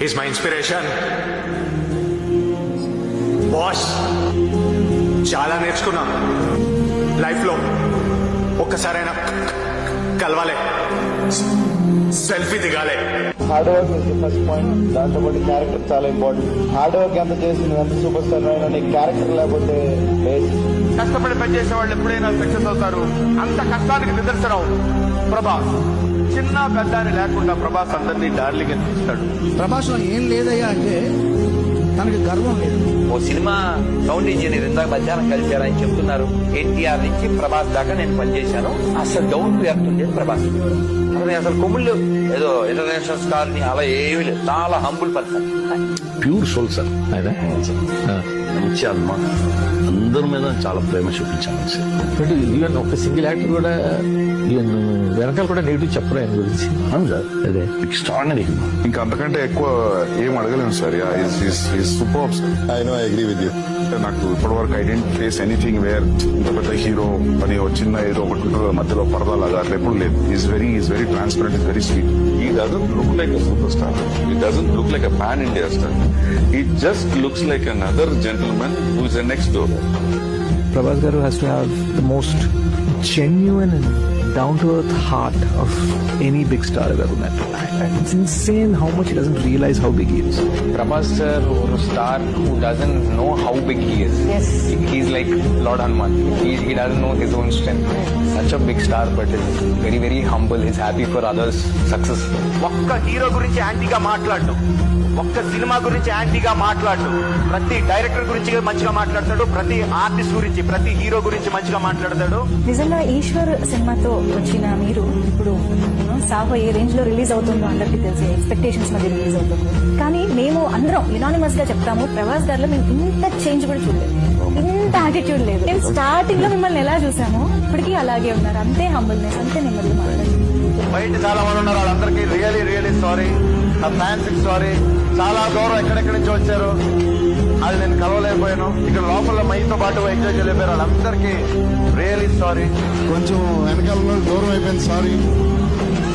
Is my inspiration. Boss, చాలా నేర్చుకున్నా life లో. ఒక్కసారైనా కలవాలే, సెల్ఫీ దిగాలే. Hard work is the first point. దాంతో పాటు క్యారెక్టర్ చాలా ఇంపార్టెంట్. హార్డ్ వర్క్ ఎంత చేసి నువ్వు ఎంత సూపర్ స్టార్ అయినా నీ క్యారెక్టర్ లేకపోతే వేస్ట్. కష్టపడి పనిచేసే వాళ్ళు ఎప్పుడైనా సక్సెస్ అవుతారు. అంత కష్టానికి నిదర్శనం ప్రభాస్. చిన్న పెద్ద అని లేకుండా ప్రభాస్ అందరినీ డార్లింగ్ అనిపిస్తాడు. ప్రభాస్ లో ఏం లేదయ్యా అంటే తనకి గర్వం లేదు. ఓ సినిమా సౌండ్ ఇంజనీర్ ఇందాక మధ్యాహ్నం కలిశారని చెప్తున్నారు. ఎన్టీఆర్ నుంచి ప్రభాస్ దాకా నేను పనిచేశాను. అసలు డౌన్ టు ఎర్త్ ఉండేది ప్రభాస్. అసలు కొమ్ముళ్ళు ఏదో ఇంటర్నేషనల్ స్టార్ ని అలా ఏమీ లేదు. చాలా humble person, pure soul sir ఆయన. మంచి ఆత్మ, అందరి మీద చాలా ప్రేమ చూపించాను సార్. ఈవెన్ ఒక సింగిల్ యాక్టర్ కూడా ఈవెన్ వెనకాల కూడా నెగిటివ్ చెప్పరు ఆయన గురించి. అవును సార్, అదే ఎక్స్ట్రాడినరీ. ఇంకా అంతకంటే ఎక్కువ ఏం అడగలేము sir. Super. I know, I agree with you. నాకు ఇప్పటి వరకు I didn't face anything where ఇంత పెద్ద హీరో అని చిన్న ఏదో ఒకటి మధ్యలో పరదాలాగా అట్లా ఎప్పుడు లేదు. Is very transparent, is very sweet. He doesn't look like a superstar. He doesn't look like a pan-India star. He just looks like another gentleman who is a next door. Prabhas Garu has to have the most genuine and down-to-earth heart of any big star I've ever met. It's insane how much he doesn't realize how big he is. Prabhas sir or a star who doesn't know how big he is. Yes. He's like Lord Hanuman. He doesn't know his own strength. Such a big star, but is very, very humble. He's happy for others' success. ఒక్క hero గురించి యాంటీగా మాట్లాడు, ఒక్క cinema గురించి యాంటీగా మాట్లాడు. ప్రతి director గురించి మంచిగా మాట్లాడతాడు, ప్రతి ఆర్టిస్ట్ గురించి, ప్రతి హీరో గురించి మంచిగా మాట్లాడతాడు. నిజంగా ఈశ్వర్ సినిమాతో వచ్చిన మీరు ఇప్పుడు సాహో ఏ రేంజ్ లో రిలీజ్ అవుతుందో అందరికీ తెలిసి ఎక్స్పెక్టేషన్స్ మధ్య రిలీజ్ అవుతుంది. కానీ మేము అందరం యునానిమస్ గా చెప్తాము, ప్రభాస్ గారిలో మేము ఇంత చేంజ్ కూడా చూడలేదు, ఇంత యాటిట్యూడ్ లేదు. మేము స్టార్టింగ్ లో మిమ్మల్ని ఎలా చూసామో ఇప్పటికీ అలాగే ఉన్నారు. అంతే హంబుల్నెస్, అంతే నెమ్మది మాట్లాడారు. బయట చాలా మంది ఉన్నారు, వాళ్ళందరికీ రియలీ సారీ. నా ఫ్యాన్స్ సారీ. చాలా గౌరవం ఎక్కడెక్కడి నుంచి వచ్చారు, అది నేను కలవలేకపోయాను. ఇక్కడ లోపల మైతో పాటు ఎంజాయ్ చేయలేకపోయారు. వాళ్ళందరికీ రియలీ సారీ. కొంచెం వెనకాలలో దూరం అయిపోయింది, సారీ.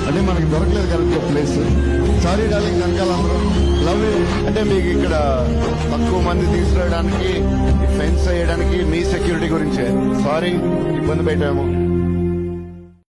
అంటే మనకి దొరకలేదు కరెక్ట్ ప్లేస్. Sorry darling. వెనకాల అందరూ లవ్ యూ. అంటే మీకు ఇక్కడ తక్కువ మంది తీసుకురావడానికి, ఫెన్స్ వేయడానికి, మీ సెక్యూరిటీ గురించే సారీ, ఇబ్బంది పెట్టాము.